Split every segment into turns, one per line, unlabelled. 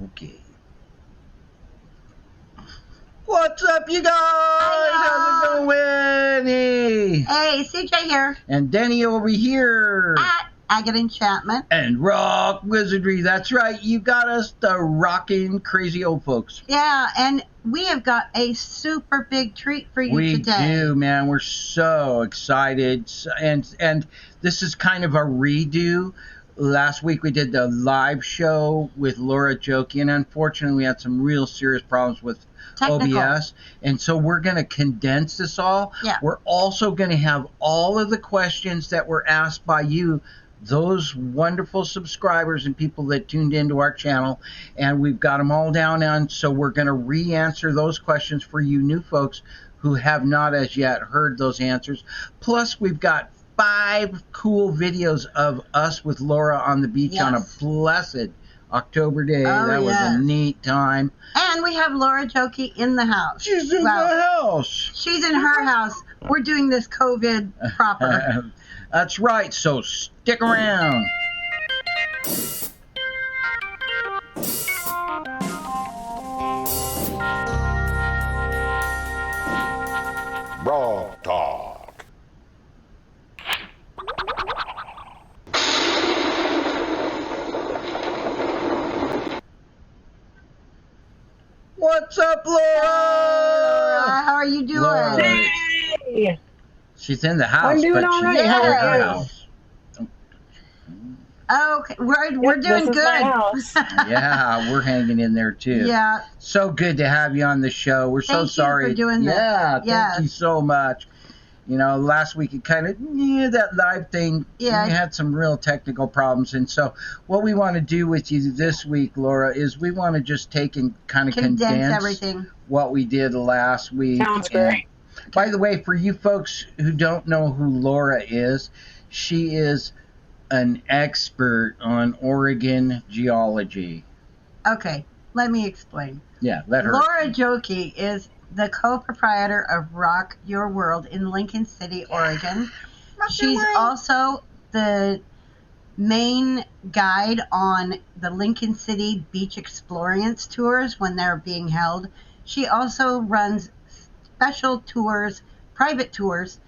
Okay. What's up, you guys? How's it going?
Hey, SeaJay here.
And Denny over here.
At Agate Enchantment.
And Rock Wizardry. That's right. You got us the rockin' crazy old folks.
Yeah, and we have got a super big treat for you today.
We do, man. We're so excited. And this is kind of a redo. Last week we did the live show with Laura Joki, and unfortunately we had some real serious problems with
Technical.
OBS, and so we're going to condense this all.
Yeah.
We're also going to have all of the questions that were asked by you, those wonderful subscribers and people that tuned into our channel, and we've got them all down on, so we're going to re-answer those questions for you new folks who have not as yet heard those answers. Plus, we've got 5 cool videos of us with Laura on the beach on a blessed October day. That was a neat time.
And we have Laura Joki in the house.
She's in the house.
She's in her house. We're doing this COVID proper.
That's right, so stick around.
Raw Talk.
What's up, Laura?
Laura, how are you doing?
Laura.
Hey.
She's in the house,
I'm doing
but
all right.
she's
How
in
are
her
you?
house.
Okay, we're doing
This is
good.
my house.
Yeah, we're hanging in there too.
Yeah.
So good to have you on the show. We're so
Thank you
sorry.
for doing this.
Yeah,
Yes.
thank you so much. You know, last week it kind of, that live thing, we had some real technical problems. And so what we want to do with you this week, Laura, is we want to just take and kind of condense
everything.
What we did last week.
Sounds great.
And by the way, for you folks who don't know who Laura is, she is an expert on Oregon geology.
Okay, let me explain.
Yeah, let her.
Laura Joki is the co-proprietor of Rock Your World in Lincoln City, Oregon. She's also the main guide on the Lincoln City Beach Expolorience tours when they're being held. She also runs special tours, private tours,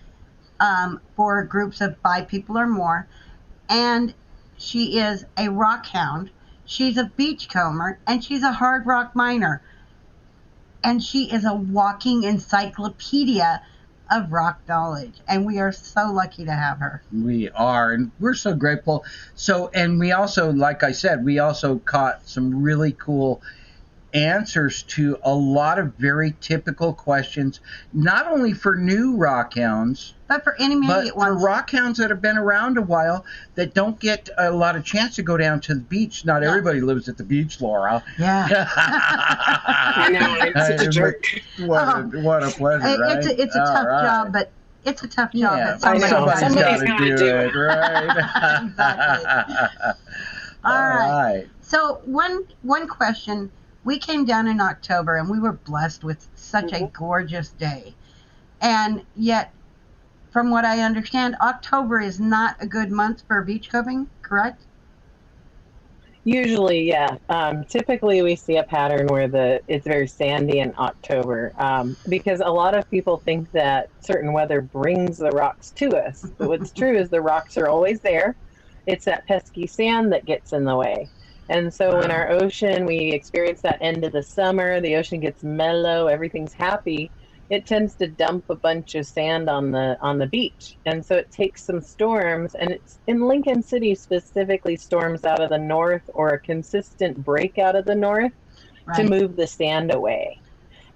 for groups of 5 people or more. And she is a rockhound. She's a beachcomber, and she's a hard rock miner. And she is a walking encyclopedia of rock knowledge. And we are so lucky to have her.
We are, and we're so grateful. So, and we also, like I said, we also caught some really cool answers to a lot of very typical questions, not only for new rockhounds,
but for intermediate ones.
For rockhounds that have been around a while that don't get a lot of chance to go down to the beach. Not everybody lives at the beach, Laura.
Yeah.
I know, it's such a jerk.
What a pleasure, right?
It's a tough job, but it's a tough job.
Yeah,
But
somebody's got to do it, right?
Exactly. All right. So one question. We came down in October, and we were blessed with such a gorgeous day. And yet, from what I understand, October is not a good month for beachcombing, correct?
Usually, yeah. Typically, we see a pattern where it's very sandy in October because a lot of people think that certain weather brings the rocks to us. But what's true is the rocks are always there. It's that pesky sand that gets in the way. And so in our ocean, we experience that end of the summer. The ocean gets mellow. Everything's happy. It tends to dump a bunch of sand on the beach. And so it takes some storms. And it's in Lincoln City specifically, storms out of the north or a consistent break out of the north to move the sand away.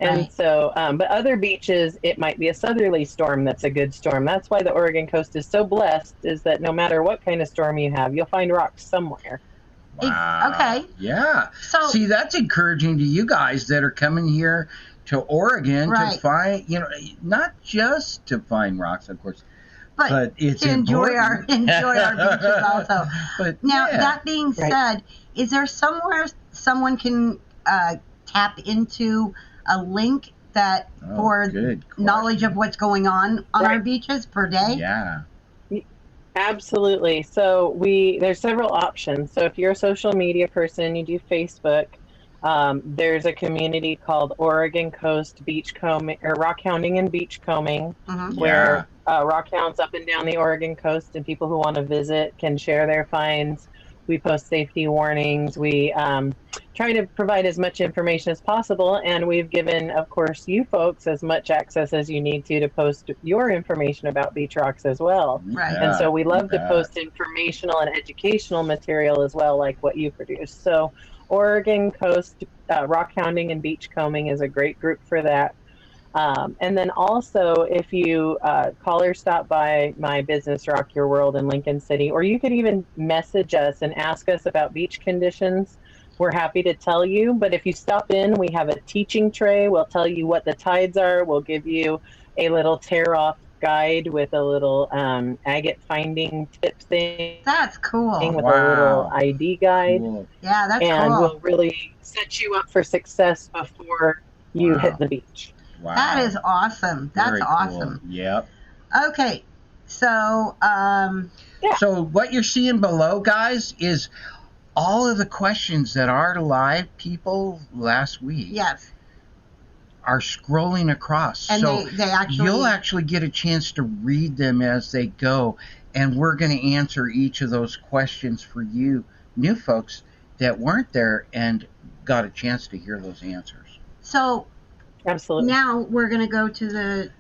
And so, but other beaches, it might be a southerly storm that's a good storm. That's why the Oregon coast is so blessed, is that no matter what kind of storm you have, you'll find rocks somewhere.
Wow.
Okay.
Yeah.
So,
see, that's encouraging to you guys that are coming here to Oregon to find, not just to find rocks, of course, but it's
to enjoy our beaches also.
But
now, that being said, is there somewhere someone can tap into a link that for knowledge of what's going on our beaches per day?
Yeah.
Absolutely. So there's several options. So if you're a social media person, you do Facebook, There's a community called Oregon Coast Beach Combing, or Rockhounding and Beach Combing, where rockhounds up and down the Oregon coast and people who want to visit can share their finds. We post safety warnings. We try to provide as much information as possible, and we've given, of course, you folks as much access as you need to post your information about beach rocks as well.
Right.
And so we love to post informational and educational material as well, like what you produce. So Oregon Coast Rockhounding and Beach Combing is a great group for that. And then also, if you call or stop by my business, Rock Your World in Lincoln City, or you could even message us and ask us about beach conditions, we're happy to tell you. But if you stop in, we have a teaching tray. We'll tell you what the tides are. We'll give you a little tear-off guide with a little agate finding tips thing.
That's cool.
With a little ID guide.
Cool.
Yeah, that's
and
cool.
we'll really set you up for success before you hit the beach.
Wow.
That is awesome. That's
Very
awesome.
Cool. Yep.
Okay, so
So what you're seeing below, guys, is all of the questions that our live people last week are scrolling across.
And
so
they actually,
you'll actually get a chance to read them as they go, and we're going to answer each of those questions for you new folks that weren't there and got a chance to hear those answers.
So
absolutely.
Now we're going to go to the.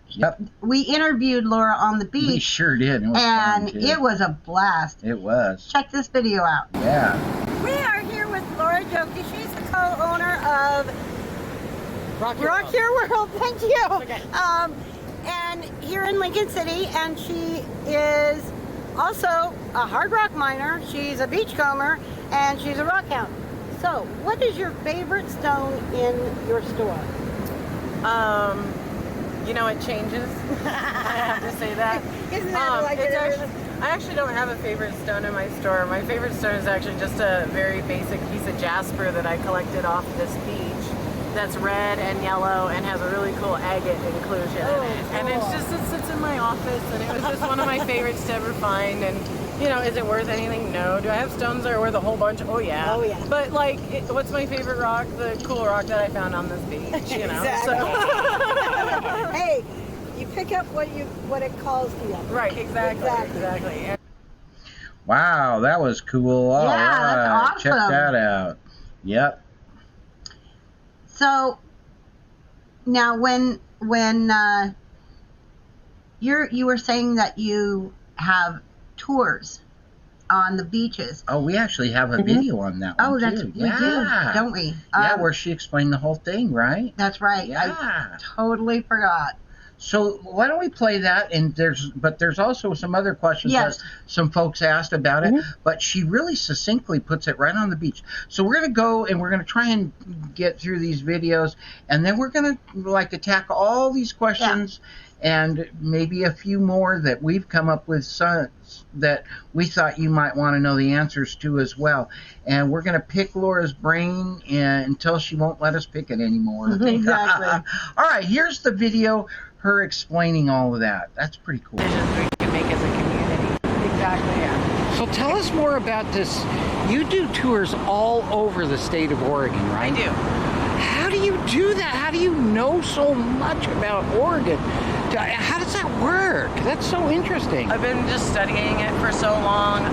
We interviewed Laura on the beach.
We sure did.
And it was a blast.
It was.
Check this video out.
Yeah.
We are here with Laura Joki. She's the co-owner of Rock Your World. Thank you.
Okay.
And here in Lincoln City, and she is also a hard rock miner. She's a beachcomber, and she's a rock hound. So, what is your favorite stone in your store?
You know, it changes. I have to say that.
Isn't that like it?
I actually don't have a favorite stone in my store. My favorite stone is actually just a very basic piece of jasper that I collected off this beach. That's red and yellow and has a really cool agate inclusion in it. And it sits in my office, and it was just one of my favorites to ever find. And you know, is it worth anything? No. Do I have stones that are worth a whole bunch? Oh yeah.
Oh yeah.
But like, what's my favorite rock? The cool rock that I found on this beach. You know.
Exactly.
So.
Hey, you pick up what it calls to you.
Right. Exactly.
Wow, that was cool. All
that's awesome.
Check that out. Yep.
So now, when you were saying that you have tours on the beaches.
Oh, we actually have a video on that one.
Oh, we do, don't we?
Yeah, where she explained the whole thing, right?
That's right.
Yeah.
I totally forgot.
So why don't we play that? And there's also some other questions that some folks asked about it, but she really succinctly puts it right on the beach. So we're going to go and we're going to try and get through these videos, and then we're going to attack all these questions and maybe a few more that we've come up with that we thought you might want to know the answers to as well. And we're going to pick Laura's brain until she won't let us pick it anymore.
Exactly.
All right, here's the video, her explaining all of that. That's pretty cool.
Decisions we can make as a community.
Exactly.
Yeah.
So tell us more about this. You do tours all over the state of Oregon, right?
I do.
How do you do that? How do you know so much about Oregon? How does that work? That's so interesting.
I've been just studying it for so long.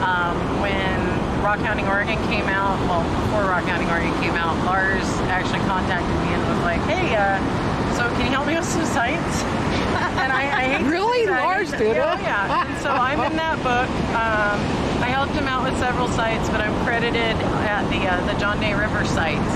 When Rockhounding Oregon came out, well, before Rockhounding Oregon came out, Lars actually contacted me and was like, hey, so can you help me with some sites? And I hate
really? Lars did it?
Yeah. And so I'm in that book. I helped him out with several sites, but I'm credited at the John Day River sites.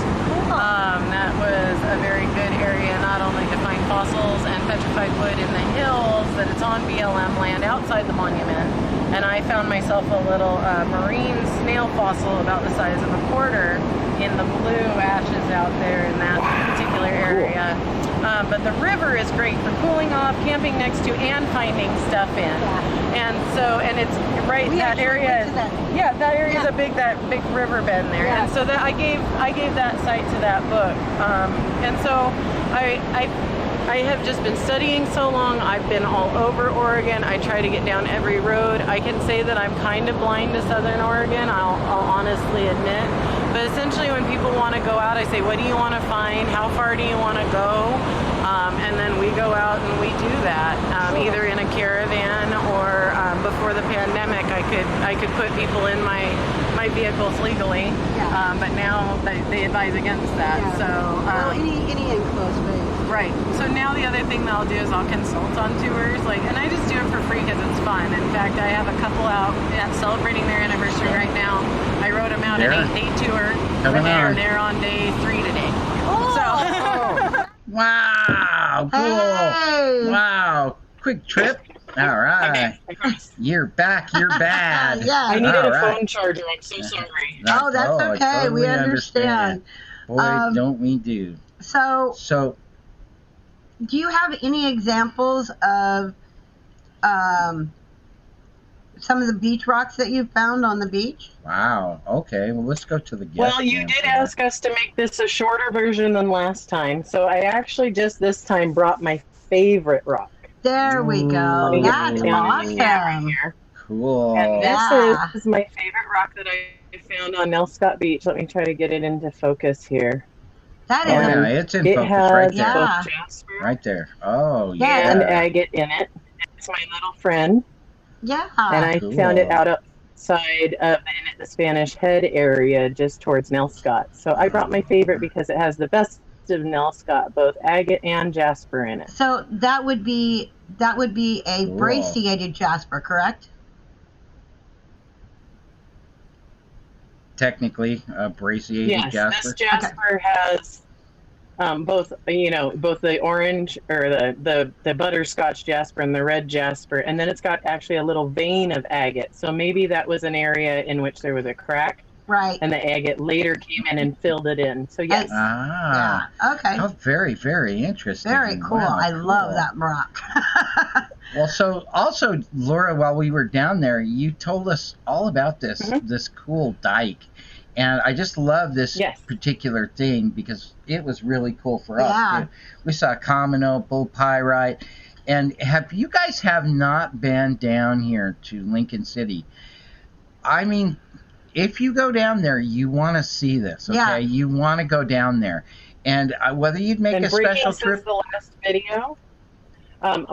That was a very good area, not only to find fossils and petrified wood in the hills, but it's on BLM land outside the monument. And I found myself a little marine snail fossil about the size of a quarter in the blue ashes out there in that particular area. But the river is great for cooling off, camping next to, and finding stuff in. And so, and it's right, that area is, that area is a big riverbed there. And so that I gave that site to that book. And so I have just been studying so long. I've been all over Oregon. I try to get down every road. I can say that I'm kind of blind to Southern Oregon, I'll honestly admit. But essentially when people want to go out, I say, what do you want to find? How far do you want to go? And then we go out and we do that, either in a caravan or before the pandemic, I could put people in my vehicles legally, but now they advise against that. So
any enclosed space.
Right. So now the other thing that I'll do is I'll consult on tours, and I just do it for free because it's fun. In fact, I have a couple out celebrating their anniversary right now. I wrote them out an 8-day tour, and they're on day 3 today.
Oh.
So.
Wow, cool.
Hey.
Wow, quick trip. All right. You're back. You're bad.
Yeah.
I needed a phone charger. I'm so sorry.
Oh, that's
I
okay.
totally
We understand.
Boy, don't we do.
So, do you have any examples of some of the beach rocks that you found on the beach?
Wow. Okay. Well, let's go to the guest.
Well, you did ask us to make this a shorter version than last time, so I actually just this time brought my favorite rock.
There we go. That's awesome.
Cool.
And this is my favorite rock that I found on Nelscott Beach. Let me try to get it into focus here.
That is.
Yeah, it's in focus right there.
Both Jasper
right there. Oh, yeah.
and agate in it. It's my little friend.
Yeah.
And I found it out outside of the Spanish Head area, just towards Nelscott. So I brought my favorite because it has the best of Nelscott, both agate and jasper in it.
So that would be a brachiated jasper, correct?
Technically, brachiated jasper.
This jasper has both the orange or the butterscotch jasper and the red jasper, and then it's got actually a little vein of agate. So maybe that was an area in which there was a crack.
Right.
And the agate later came in and filled it in. So yes.
Ah.
Yeah. Okay.
Oh, very, very interesting.
Very cool.
Wow,
I love that rock.
Well, so also, Laura, while we were down there, you told us all about this cool dike. And I just love this particular thing because it was really cool for us.
Yeah.
We saw common opal, pyrite. And have you guys have not been down here to Lincoln City? I mean, if you go down there, you want to see this, okay?
Yeah.
You want to go down there. And whether you'd make a special trip.
The last video,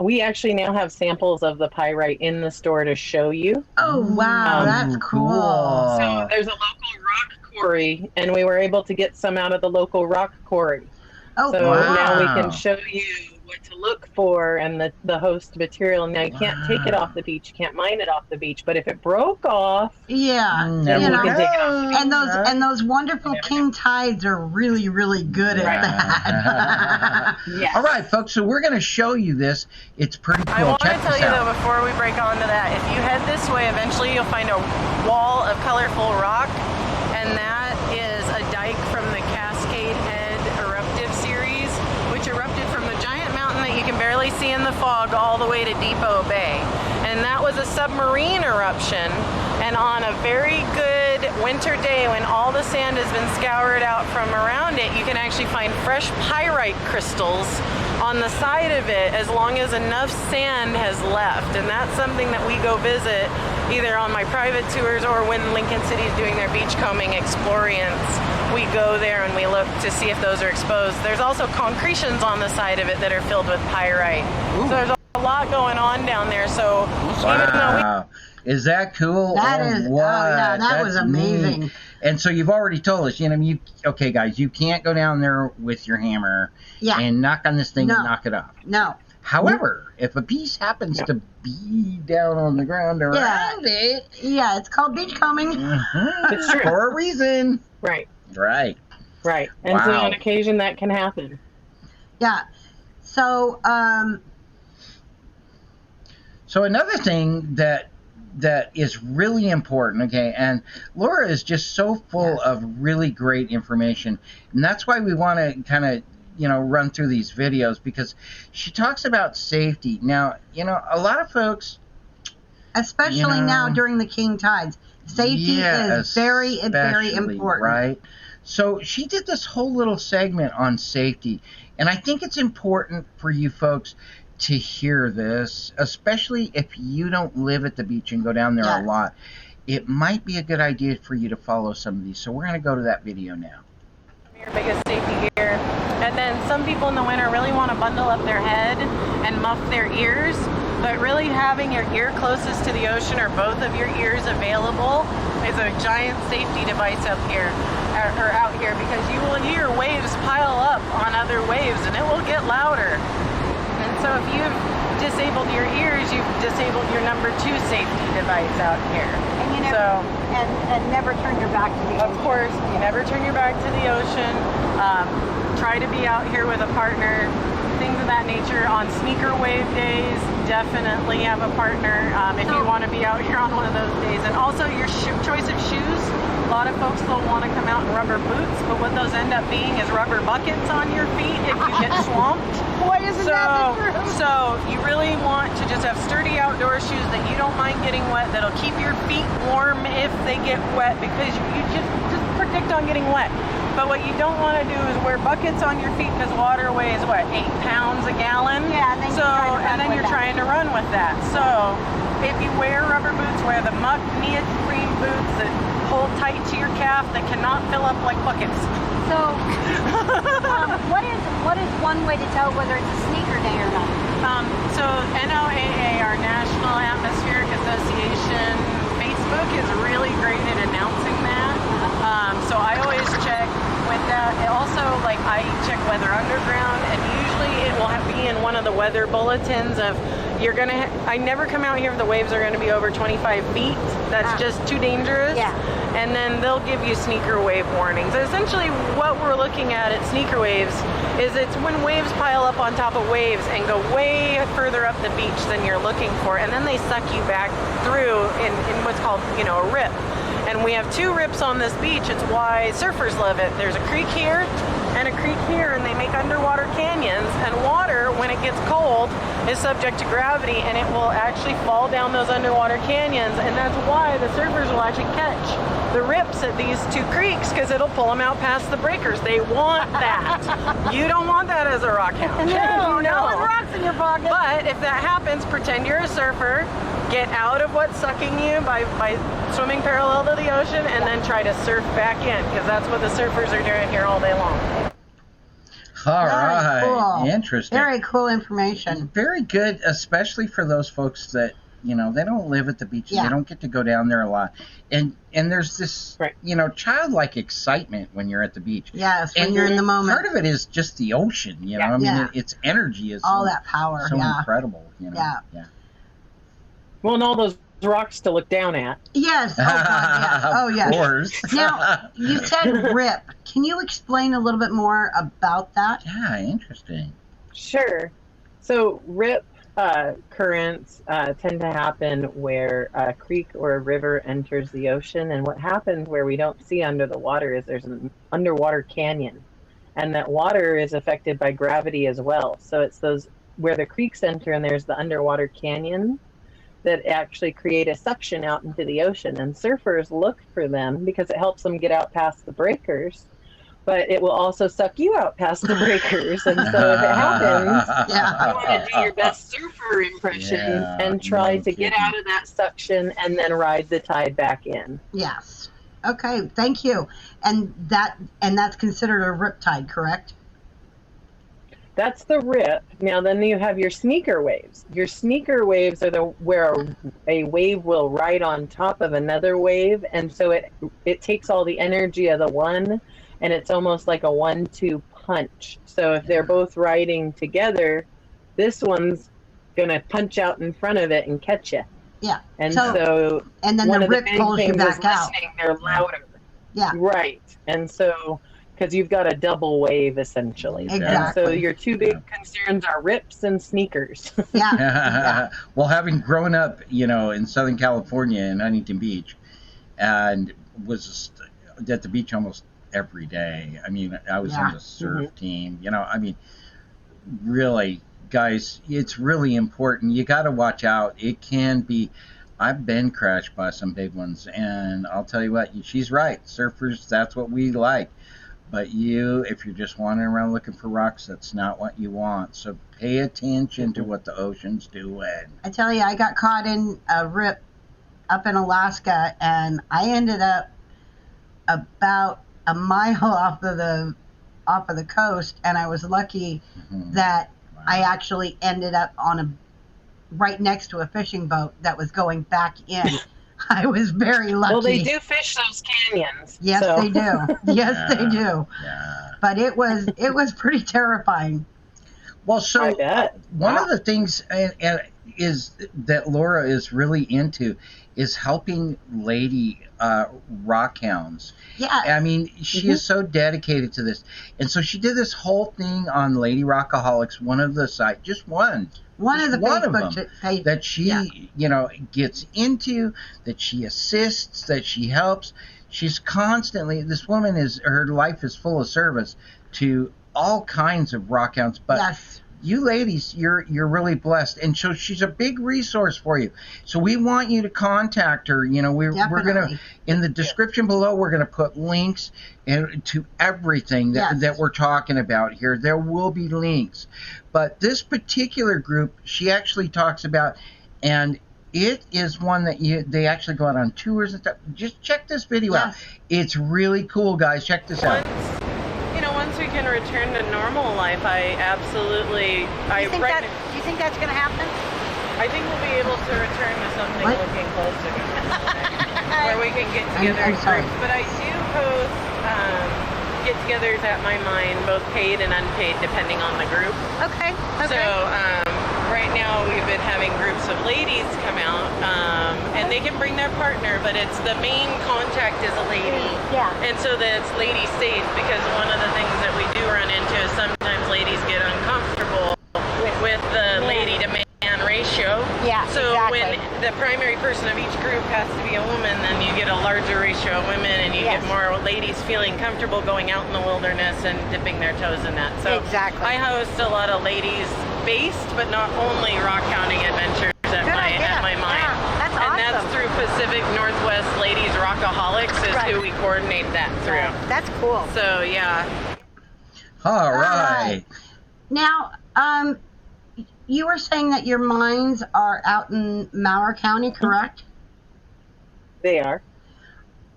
we actually now have samples of the pyrite in the store to show you.
Oh, wow. That's cool.
So there's a local rock quarry, and we were able to get some out of the local rock quarry.
Oh,
so
wow.
now we can show you what to look for and the host material. Now you can't take it off the beach, you can't mine it off the beach, but if it broke off,
then you can take it off. And those wonderful king tides are really, really good at that.
Yes.
All right, folks, so we're going to show you this. It's pretty cool.
I want to
Check
tell
this
you
out.
though, before we break on to that, if you head this way, eventually you'll find a wall of colorful rock, and that is a dike from the Cascade Head eruptive series, which erupted from the giant mountain that you can barely see in the fog all the way to Depot Bay. And that was a submarine eruption, and on a very good winter day when all the sand has been scoured out from around it, you can actually find fresh pyrite crystals on the side of it as long as enough sand has left. And that's something that we go visit either on my private tours or when Lincoln City is doing their beachcombing experience. We go there and we look to see if those are exposed. There's also concretions on the side of it that are filled with pyrite.
Ooh.
So there's a lot going on down there. So even though
is that cool?
That was amazing.
Neat. And so you've already told us, okay, guys, you can't go down there with your hammer and knock on this thing and knock it off.
No.
However, if a piece happens to be down on the ground around it.
Yeah, it's called beachcombing.
It's true.
For a reason.
Right.
Wow.
And so on occasion that can happen.
Yeah. So,
So another thing that is really important, okay, and Laura is just so full of really great information, and that's why we want to kind of, run through these videos, because she talks about safety. Now, a lot of folks,
especially now during the king tides, safety is very, very important.
Right? So she did this whole little segment on safety, and I think it's important for you folks to hear this, especially if you don't live at the beach and go down there a lot. it might be a good idea for you to follow some of these. So we're going to go to that video now.
Your biggest safety gear. And then some people in the winter really want to bundle up their head and muff their ears, but really having your ear closest to the ocean or both of your ears available is a giant safety device up here, or out here, because you will hear waves pile up on other waves and it will get louder. And so if you've disabled your ears, you've disabled your number 2 safety device out here.
And you never, and never turn your back to the ocean.
Of course, you never turn your back to the ocean. Try to be out here with a partner, things of that nature. On sneaker wave days, definitely have a partner if you want to be out here on one of those days. And also your choice of shoes. A lot of folks will want to come out in rubber boots, but what those end up being is rubber buckets on your feet if you get swamped.
Boy, isn't that the truth?
So you really want to just have sturdy outdoor shoes that you don't mind getting wet, that'll keep your feet warm if they get wet, because you just predict on getting wet. But what you don't want to do is wear buckets on your feet, because water weighs what, 8 pounds a gallon?
Yeah, and then you're trying to run with that.
So if you wear rubber boots, wear the muck neoprene boots that hold tight to your calf, that cannot fill up like buckets.
So, what is one way to tell whether it's a sneaker day or not?
So NOAA, our National Atmospheric Association Facebook, is really great at announcing that. So I always check with that. It also, like, I check Weather Underground, and usually it will be in one of the weather bulletins of you're gonna. I never come out here if the waves are going to be over 25 feet. That's just too dangerous.
Yeah.
And then they'll give you sneaker wave warnings. Essentially, what we're looking at sneaker waves is it's when waves pile up on top of waves and go way further up the beach than you're looking for, and then they suck you back through in what's called, a rip. And we have 2 rips on this beach. It's why surfers love it. There's a creek here and a creek here, and they make underwater canyons, and water, when it gets cold, is subject to gravity, and it will actually fall down those underwater canyons, and that's why the surfers will actually catch the rips at these 2 creeks, because it'll pull them out past the breakers. They want that. You don't want that as a rock hound.
No rocks in your pocket.
But if that happens, pretend you're a surfer, get out of what's sucking you by swimming parallel to the ocean, and then try to surf back in, because that's what the surfers are doing here all day long.
All right,
cool.
interesting.
Very cool information.
Very good, especially for those folks that, they don't live at the beach.
Yeah.
They don't get to go down there a lot. And there's this, childlike excitement when you're at the beach.
Yes, when
and
you're in the moment.
Part of it is just the ocean, I mean,
Yeah.
its energy is
all that power.
so
Yeah.
incredible,
Yeah.
Well, and all those rocks to look down at.
Yes. Oh, God, yeah. Oh, yes.
Of course.
Now, you said rip. Can you explain a little bit more about that?
Yeah, interesting.
Sure. So rip currents tend to happen where a creek or a river enters the ocean, and what happens where we don't see under the water is there's an underwater canyon, and that water is affected by gravity as well. So it's those where the creeks enter and there's the underwater canyon that actually create a suction out into the ocean, and surfers look for them because it helps them get out past the breakers, but it will also suck you out past the breakers. And so if it happens, you want to do your best surfer impression and try to get out of that suction and then ride the tide back in.
Yes. Okay, thank you. And that's considered a rip tide, correct?
That's the rip. Now then you have your sneaker waves. Your sneaker waves are where a wave will ride on top of another wave, and so it takes all the energy of the one, and it's almost like a 1-2 punch. So if they're both riding together, this one's gonna punch out in front of it and catch you.
Yeah.
And
and then the rip pulls you back out.
They're louder.
Yeah.
Right. And so because you've got a double wave essentially.
Exactly.
And so your 2 big concerns are rips and sneakers.
Yeah.
Well, having grown up, in Southern California in Huntington Beach, and was at the beach almost every day. I mean, I was on the surf team. I mean, really, guys, it's really important. You got to watch out. It can be. I've been crashed by some big ones, and I'll tell you what, she's right. Surfers, that's what we like. But if you're just wandering around looking for rocks, that's not what you want. So pay attention to what the ocean's doing.
I tell you, I got caught in a rip up in Alaska, and I ended up about a mile off of the coast, and I was lucky that I actually ended up right next to a fishing boat that was going back in. I was very lucky.
Well, they do fish those canyons.
Yes,
so.
they do. Yes, they do.
Yeah.
But it was pretty terrifying.
Well, so
I bet.
one of the things is that Laura is really into is helping lady rockhounds.
Yeah.
I mean, she is so dedicated to this, and so she did this whole thing on Lady Rockaholics, one of the sites, just one.
One of the Facebook
them that she, gets into, that she assists, that she helps. She's constantly. This woman her life is full of service to all kinds of rockhounds. But
yes.
You ladies, you're really blessed, and so she's a big resource for you. So we want you to contact her. We're gonna, in the description below, we're gonna put links to everything that we're talking about here. There will be links, but this particular group she actually talks about, and it is one that they actually go out on tours and stuff. Just check this video out. It's really cool, guys. Check this out.
Once we can return to normal life, do you
think that's going to happen?
I think we'll be able to return to something looking close to where we can get together in groups. But I do host get-togethers at my mine, both paid and unpaid, depending on the group.
Okay.
So right now we've been having groups of ladies come out, and they can bring their partner, but it's the main contact is a lady.
Yeah.
And so that it's lady safe, because one of the things that we do run into is sometimes ladies get uncomfortable with the lady to man ratio.
Yeah.
So when the primary person of each group has to be a woman, then you get a larger ratio of women, and you get more ladies feeling comfortable going out in the wilderness and dipping their toes in that. So I host a lot of ladies based, but not only rockhounding adventures at my mine.
Yeah, that's awesome.
And that's through Pacific Northwest Ladies Rockaholics is who we coordinate that through.
That's cool.
So yeah.
All right.
Now, you were saying that your mines are out in Mower County, correct?
They are.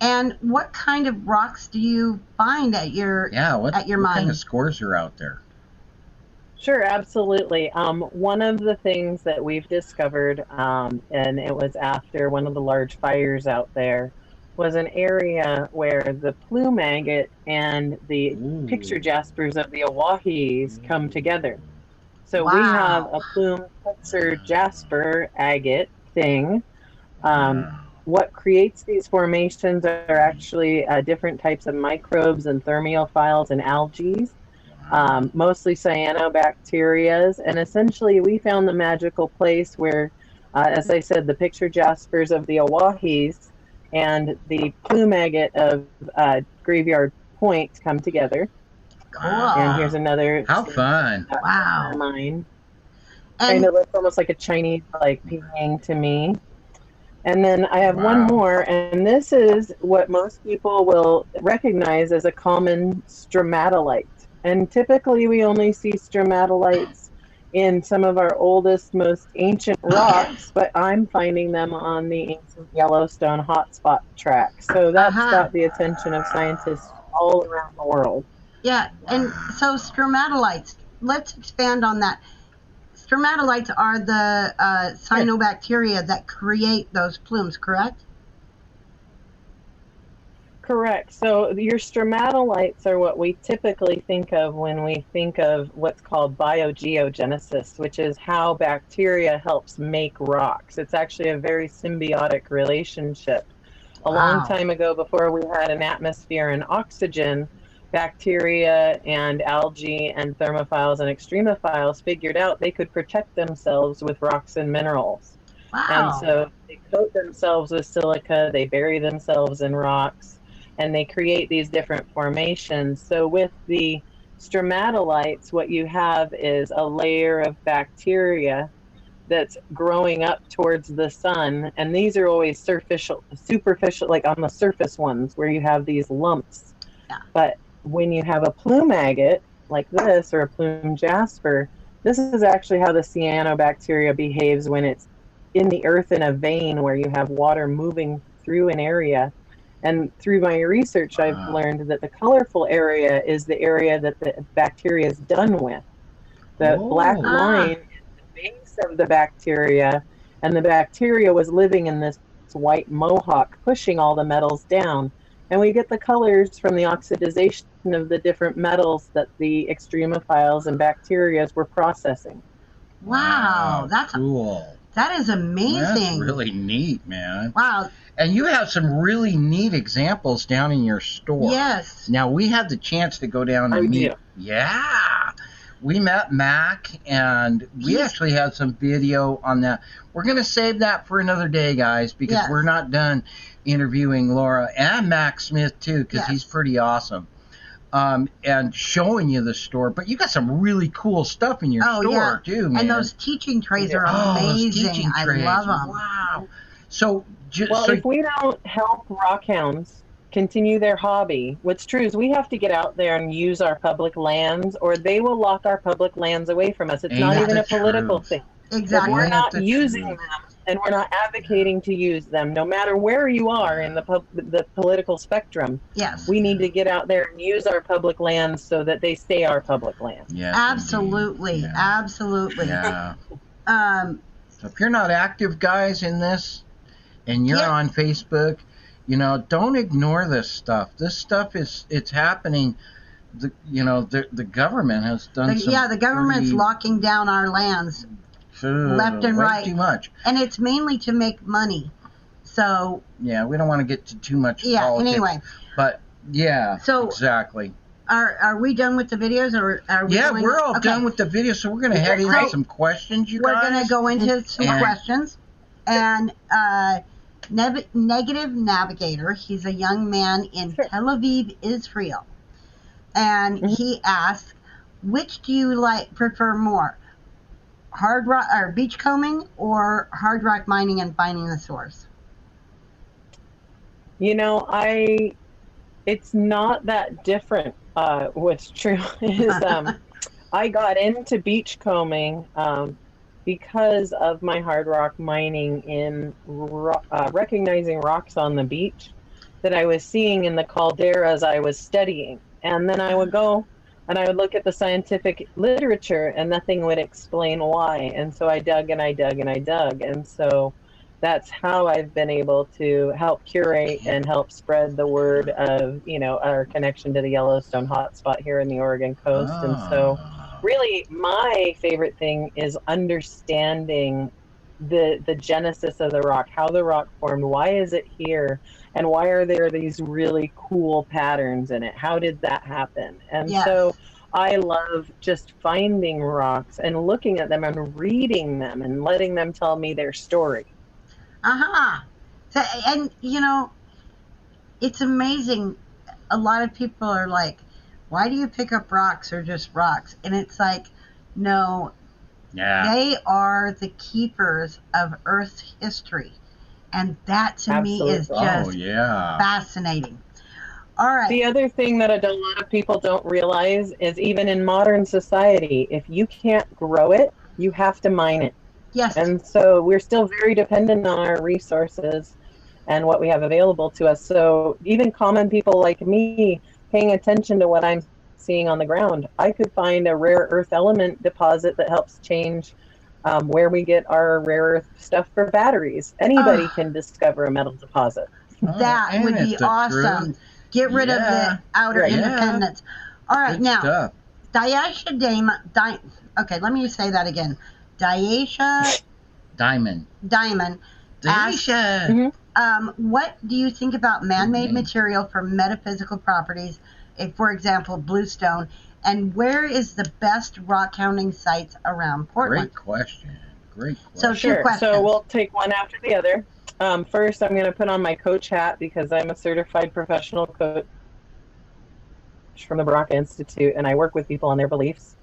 And what kind of rocks do you find at your mine?
What kind of scores are out there?
Sure, absolutely. One of the things that we've discovered, and it was after one of the large fires out there, was an area where the plume agate and the picture jaspers of the Owahis come together. So we have a plume picture jasper agate thing. What creates these formations are actually different types of microbes and thermophiles and algae. Mostly cyanobacterias, and essentially we found the magical place where, as I said, the picture jaspers of the Owahis and the plume agate of Graveyard Point come together.
Cool.
And here's another.
How fun!
Wow.
Mine. Kind of looks almost like a Chinese painting to me. And then I have one more, and this is what most people will recognize as a common stromatolite. And typically we only see stromatolites in some of our oldest, most ancient rocks, but I'm finding them on the ancient Yellowstone hotspot track. So that's got the attention of scientists all around the world.
Yeah, and so stromatolites, let's expand on that. Stromatolites are the cyanobacteria that create those plumes, correct?
Correct. So your stromatolites are what we typically think of when we think of what's called biogeogenesis, which is how bacteria helps make rocks. It's actually a very symbiotic relationship. A long time ago, before we had an atmosphere and oxygen, bacteria and algae and thermophiles and extremophiles figured out they could protect themselves with rocks and minerals. And so they coat themselves with silica, they bury themselves in rocks, and they create these different formations. So with the stromatolites, what you have is a layer of bacteria that's growing up towards the sun, and these are always superficial, like on the surface ones where you have these lumps. But when you have a plume agate like this, or a plume jasper, this is actually how the cyanobacteria behaves when it's in the earth in a vein where you have water moving through an area. And through my research, I've learned that the colorful area is the area that the bacteria is done with. The black line is the base of the bacteria, and the bacteria was living in this white mohawk, pushing all the metals down. And we get the colors from the oxidization of the different metals that the extremophiles and bacteria were processing.
Wow, that's
cool.
That is amazing.
That's really neat, man.
Wow.
And you have some really neat examples down in your store.
Yes.
Now, we had the chance to go down and meet. Yeah. We met Mac, and we actually had some video on that. We're going to save that for another day, guys, because we're not done interviewing Laura and Mac Smith, too, because he's pretty awesome. And showing you the store. But you got some really cool stuff in your store, too, man.
And those teaching trays are amazing.
Those teaching trays.
I love them.
Wow. So,
if we don't help rockhounds continue their hobby, what's true is we have to get out there and use our public lands, or they will lock our public lands away from us. It's not even a political thing.
Exactly.
If we're not using them, and we're not advocating to use them, no matter where you are in the political spectrum.
Yes.
We need to get out there and use our public lands so that they stay our public lands.
Yes,
absolutely.
Yeah.
Absolutely.
Yeah. So if you're not active, guys, in this, and you're on Facebook, don't ignore this stuff. This stuff it's happening. The government has done
the government's locking down our lands left and right.
Too much.
And it's mainly to make money. So
yeah, we don't want to get to too much politics.
Anyway.
But exactly.
Are we done with the videos, or are we?
Yeah, we're all done with the video, so we're going to head into some questions. We're going
to go into some questions, and Negative Navigator. He's a young man in Tel Aviv, Israel, and he asks, "Which do you prefer more, hard rock or beach combing, or hard rock mining and finding the source?"
It's not that different. What's true is I got into beach combing because of my hard rock mining in recognizing rocks on the beach that I was seeing in the calderas I was studying. And then I would go and I would look at the scientific literature and nothing would explain why. And so I dug and I dug and I dug. And so that's how I've been able to help curate and help spread the word of, our connection to the Yellowstone hotspot here in the Oregon coast. And so really my favorite thing is understanding the genesis of the rock, how the rock formed, why is it here, and why are there these really cool patterns in it? How did that happen? And so I love just finding rocks and looking at them and reading them and letting them tell me their story.
So, and it's amazing. A lot of people are like, "Why do you pick up rocks or just rocks?" And it's like, no, they are the keepers of Earth's history, and that to me is just fascinating. All right.
The other thing that a lot of people don't realize is even in modern society, if you can't grow it, you have to mine it.
Yes.
And so we're still very dependent on our resources and what we have available to us. So even common people like me paying attention to what I'm seeing on the ground, I could find a rare earth element deposit that helps change where we get our rare earth stuff for batteries. Anybody can discover a metal deposit.
That would be awesome. Get rid of the outer independence. All right, now, Diasha okay, let me say that again. Diasha
Diamond.
Diasha. What do you think about man-made material for metaphysical properties, for example, bluestone, and where is the best rock hounding sites around Portland?
Great question.
So two questions.
So we'll take one after the other. First, I'm going to put on my coach hat because I'm a certified professional coach from the Baraka Institute, and I work with people on their beliefs.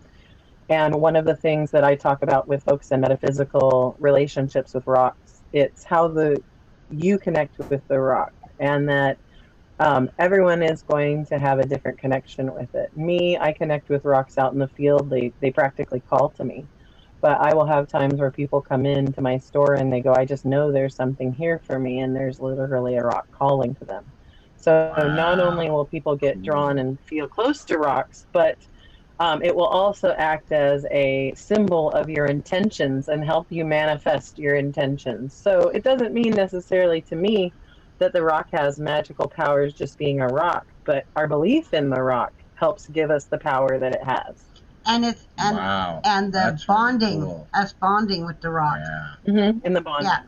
And one of the things that I talk about with folks in metaphysical relationships with rocks, it's how you connect with the rock, and that everyone is going to have a different connection with it. Me, I connect with rocks out in the field. They practically call to me. but I will have times where people come into my store and they go, I just know there's something here for me, and there's literally a rock calling to them. So not only will people get drawn and feel close to rocks, but it will also act as a symbol of your intentions and help you manifest your intentions. So it doesn't mean necessarily to me that the rock has magical powers just being a rock, but our belief in the rock helps give us the power that it has.
And it's and the
That's
bonding,
really cool.
us bonding with the rock.
Yeah.
In the bond.
Yeah.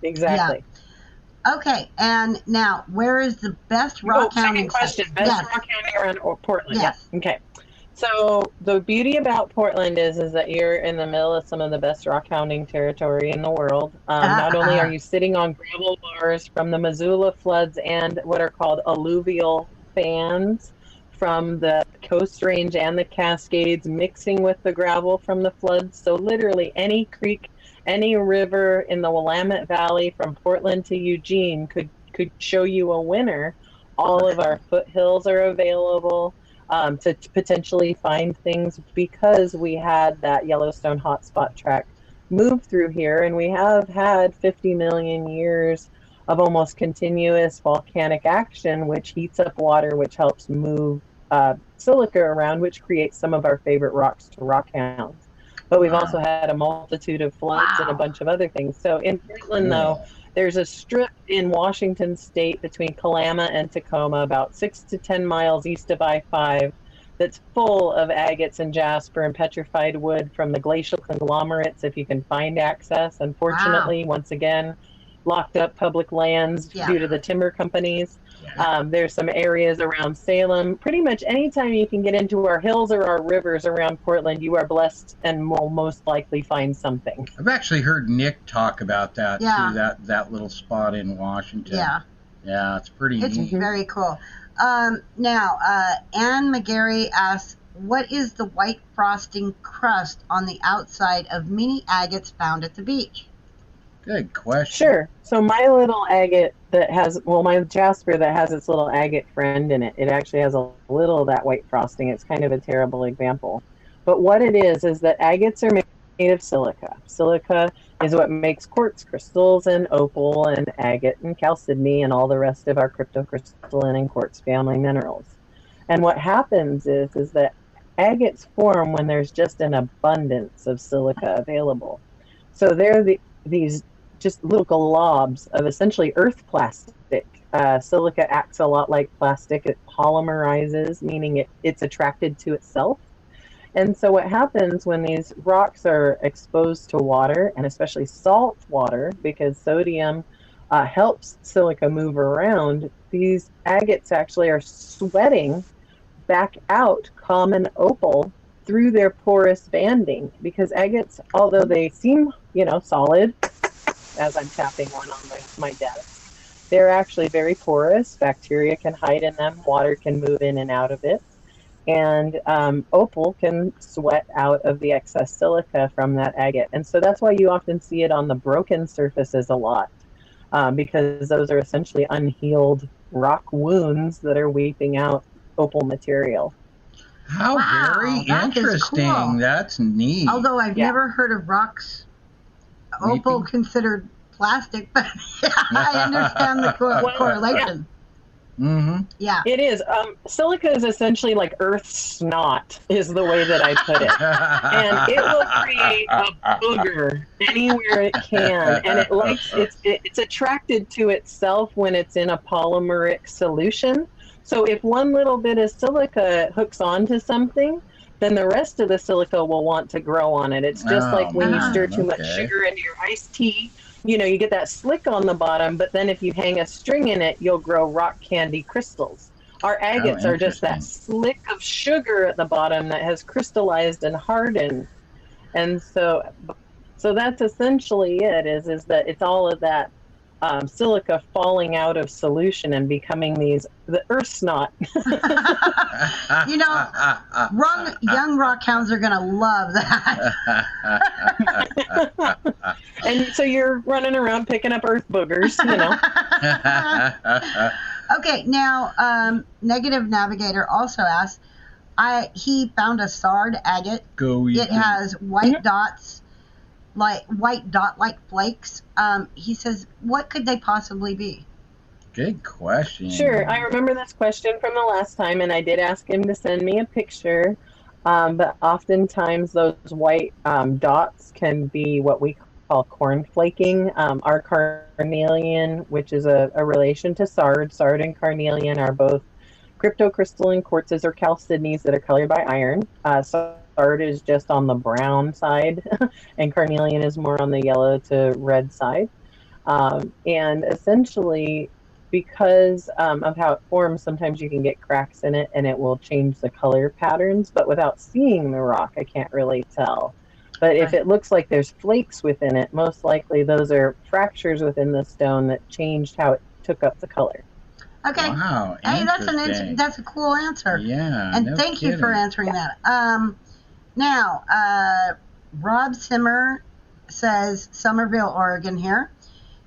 Exactly.
Yeah. Okay, and now where is the best rock hounding
second question.
site?
Best rock hounding around Portland.
Yes.
Yeah. Okay. So the beauty about Portland is that you're in the middle of some of the best rock hounding territory in the world. Not only are you sitting on gravel bars from the Missoula floods and what are called alluvial fans from the Coast Range and the Cascades mixing with the gravel from the floods. So literally any creek, any river in the Willamette Valley from Portland to Eugene could show you a winner. All of our foothills are available. To potentially find things because we had that Yellowstone hotspot track move through here, and we have had 50 million years of almost continuous volcanic action, which heats up water, which helps move silica around, which creates some of our favorite rocks to rockhounds. But we've also had a multitude of floods and a bunch of other things. So in Portland, though, there's a strip in Washington State between Kalama and Tacoma, about 6 to 10 miles east of I-5, that's full of agates and jasper and petrified wood from the glacial conglomerates, if you can find access. Unfortunately, once again, locked up public lands due to the timber companies. There's some areas around Salem. Pretty much anytime you can get into our hills or our rivers around Portland, you are blessed and will most likely find something.
I've actually heard Nick talk about that too, that little spot in Washington. Yeah, it's pretty neat.
It's very cool. Now, Anne McGarry asks, what is the white frosting crust on the outside of mini agates found at the beach?
Good question.
Sure. So my little agate that has, my jasper that has its little agate friend in it, it actually has a little of that white frosting. It's kind of a terrible example. But what it is that agates are made of silica. Silica is what makes quartz crystals and opal and agate and chalcedony and all the rest of our cryptocrystalline and quartz family minerals. And what happens is that agates form when there's just an abundance of silica available. So they're these just little globs of essentially earth plastic. Silica acts a lot like plastic. It polymerizes, meaning it's attracted to itself. And so what happens when these rocks are exposed to water, and especially salt water, because sodium helps silica move around, these agates actually are sweating back out common opal through their porous banding, because agates, although they seem, solid, as I'm tapping one on my desk, they're actually very porous. Bacteria can hide in them. Water can move in and out of it. And opal can sweat out of the excess silica from that agate. And so that's why you often see it on the broken surfaces a lot, because those are essentially unhealed rock wounds that are weeping out opal material.
How very interesting.
Cool.
That's neat.
Although I've never heard of rocks, opal considered plastic, but I understand the correlation.
Mm-hmm.
Yeah.
It is. Silica is essentially like Earth's snot, is the way that I put it. And it will create a booger anywhere it can. And it's attracted to itself when it's in a polymeric solution. So if one little bit of silica hooks onto something, then the rest of the silica will want to grow on it. It's just like when you stir too much sugar into your iced tea, you get that slick on the bottom, but then if you hang a string in it, you'll grow rock candy crystals. Our agates are just that slick of sugar at the bottom that has crystallized and hardened. And so that's essentially it, is that it's all of that silica falling out of solution and becoming the earth snot.
Young rockhounds are going to love that.
And so you're running around picking up earth boogers,
Okay, now, Negative Navigator also asks, he found a sard agate. It has white dots like white dot-like flakes. He says, what could they possibly be?
Good question.
Sure, I remember this question from the last time, and I did ask him to send me a picture. But oftentimes those white dots can be what we call corn flaking. Our carnelian, which is a relation to sard and carnelian are both cryptocrystalline quartzes or chalcedonies that are colored by iron. Sard is just on the brown side, and carnelian is more on the yellow to red side. And essentially, because of how it forms, sometimes you can get cracks in it and it will change the color patterns. But without seeing the rock, I can't really tell. But if it looks like there's flakes within it, most likely those are fractures within the stone that changed how it took up the color.
Okay.
Wow.
Hey, that's a cool answer.
Yeah.
And thank you for answering that. Now, Rob Simmer says Somerville, Oregon here.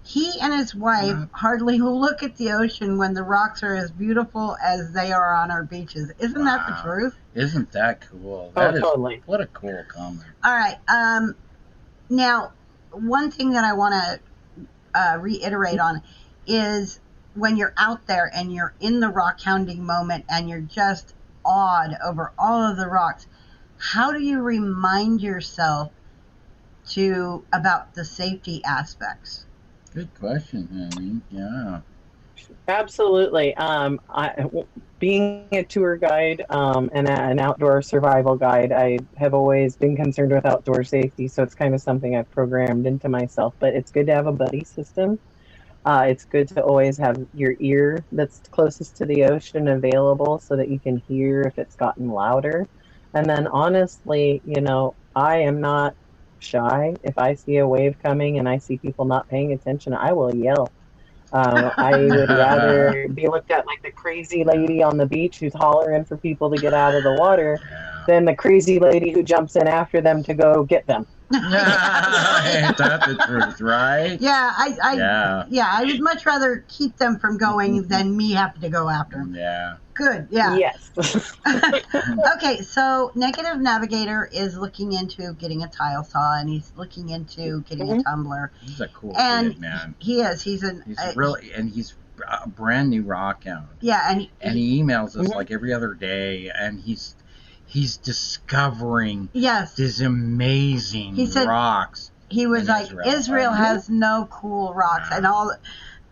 He and his wife hardly look at the ocean when the rocks are as beautiful as they are on our beaches. Isn't that the truth?
Isn't that cool?
Totally.
What a cool comment.
All right. Now, one thing that I want to reiterate on is when you're out there and you're in the rockhounding moment and you're just awed over all of the rocks, how do you remind yourself about the safety aspects?
Good question, honey. Yeah.
Absolutely. Being a tour guide and an outdoor survival guide, I have always been concerned with outdoor safety, so it's kind of something I've programmed into myself. But it's good to have a buddy system. It's good to always have your ear that's closest to the ocean available so that you can hear if it's gotten louder. And then honestly, I am not shy. If I see a wave coming and I see people not paying attention, I will yell. I would rather be looked at like the crazy lady on the beach who's hollering for people to get out of the water than the crazy lady who jumps in after them to go get them.
Ain't that the truth, right?
Yeah, I would much rather keep them from going than me have to go after them.
Yeah.
Good, yeah.
Yes.
Okay, so Negative Navigator is looking into getting a tile saw, and he's looking into getting a tumbler.
He's a cool
and
kid, man.
He is. He's a
brand new rockhound.
Yeah,
and he emails us like every other day, and he's discovering these amazing rocks.
He was like, Israel has no cool rocks, and all.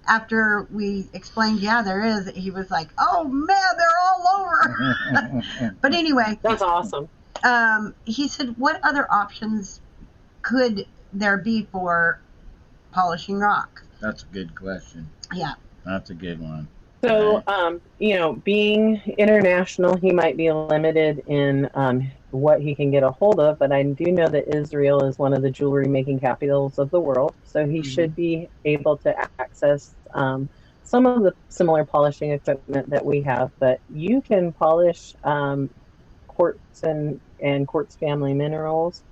After we explained, there is, he was like, oh man, they're all over. But anyway.
That's awesome.
He said, what other options could there be for polishing rock?
That's a good question.
Yeah.
That's a good one.
So, being international, he might be limited in what he can get a hold of, but I do know that Israel is one of the jewelry making capitals of the world, so he should be able to access some of the similar polishing equipment that we have. But you can polish quartz and quartz family minerals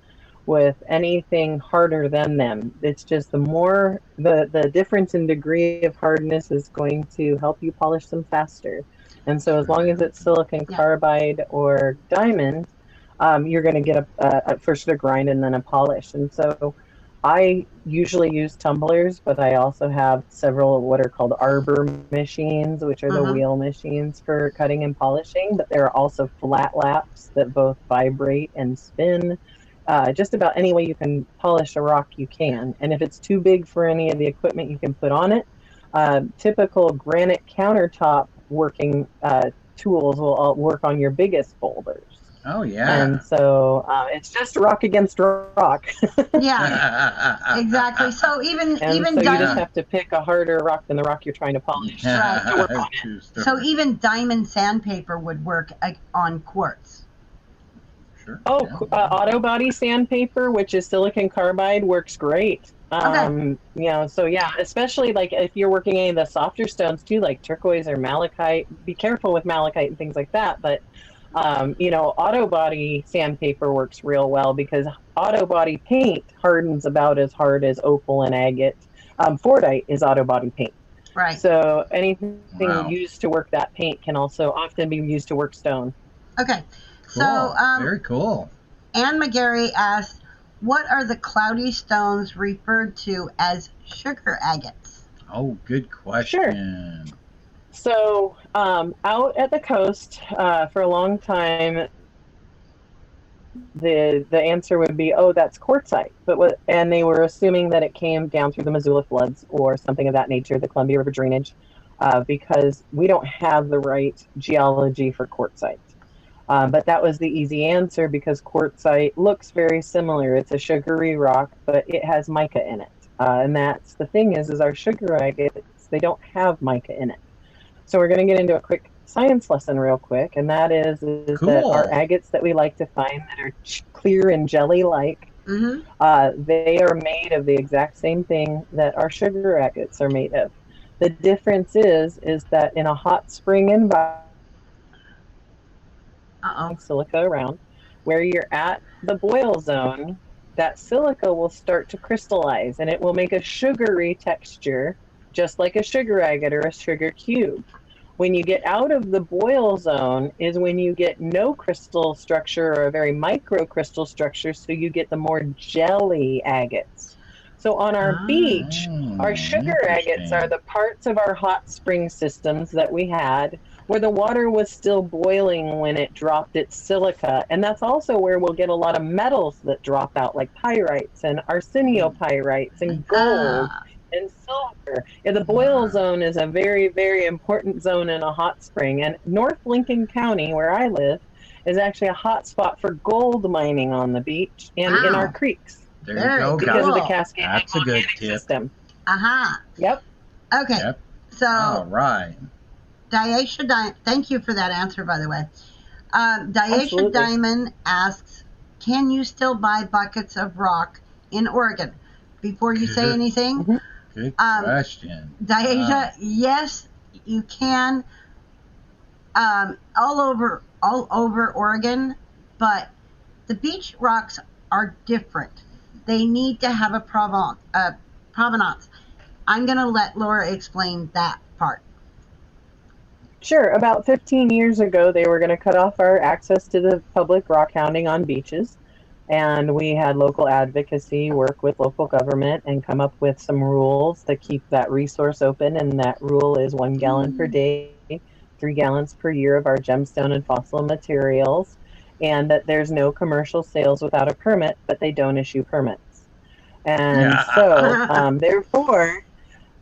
with anything harder than them. It's just the difference in degree of hardness is going to help you polish them faster. And so as long as it's silicon carbide or diamond, you're going to get first a grind and then a polish. And so I usually use tumblers, but I also have several what are called arbor machines, which are the wheel machines for cutting and polishing. But there are also flat laps that both vibrate and spin. Just about any way you can polish a rock, you can. And if it's too big for any of the equipment you can put on it, typical granite countertop working tools will all work on your biggest boulders.
Oh, yeah.
And so it's just rock against rock.
Yeah, exactly. So even
so you just have to pick a harder rock than the rock you're trying to polish to work on it.
So even diamond sandpaper would work on quartz.
Sure.
Oh, auto body sandpaper, which is silicon carbide, works great. Especially like if you're working any of the softer stones too, like turquoise or malachite. Be careful with malachite and things like that. But auto body sandpaper works real well because auto body paint hardens about as hard as opal and agate. Fordite is auto body paint.
Right.
So anything used to work that paint can also often be used to work stone.
Okay.
Cool.
So
very cool.
Anne McGarry asked, What are the cloudy stones referred to as sugar agates?
Oh, good question.
So, out at the coast, for a long time, the answer would be, oh, that's quartzite. And they were assuming that it came down through the Missoula floods or something of that nature, the Columbia River drainage, because we don't have the right geology for quartzite. But that was the easy answer because quartzite looks very similar. It's a sugary rock, but it has mica in it. And that's the thing is our sugar agates, they don't have mica in it. So we're going to get into a quick science lesson real quick, and that is that our agates that we like to find that are clear and jelly-like, they are made of the exact same thing that our sugar agates are made of. The difference is that in a hot spring environment, silica around, where you're at the boil zone, that silica will start to crystallize, and it will make a sugary texture, just like a sugar agate or a sugar cube. When you get out of the boil zone is when you get no crystal structure or a very micro crystal structure, so you get the more jelly agates. So on our beach, our sugar agates are the parts of our hot spring systems that we had where the water was still boiling when it dropped its silica. And that's also where we'll get a lot of metals that drop out, like pyrites and arsenopyrites and gold. And silver. Yeah, the boil zone is a very, very important zone in a hot spring. And North Lincoln County, where I live, is actually a hot spot for gold mining on the beach and in our creeks.
There you go,
because of the cascade
That's a good tip.
system.
Yep. Okay.
Yep.
So.
All right.
Daisha, thank you for that answer, by the way. Daisha Diamond asks, can you still buy buckets of rock in Oregon? Before you say anything,
good question.
Daisha, yes, you can. All over Oregon, but the beach rocks are different. They need to have a provenance. I'm going to let Laura explain that part.
Sure. About 15 years ago, they were going to cut off our access to the public rockhounding on beaches. And we had local advocacy work with local government and come up with some rules to keep that resource open. And that rule is 1 gallon per day, 3 gallons per year of our gemstone and fossil materials, and that there's no commercial sales without a permit, but they don't issue permits. And so, therefore,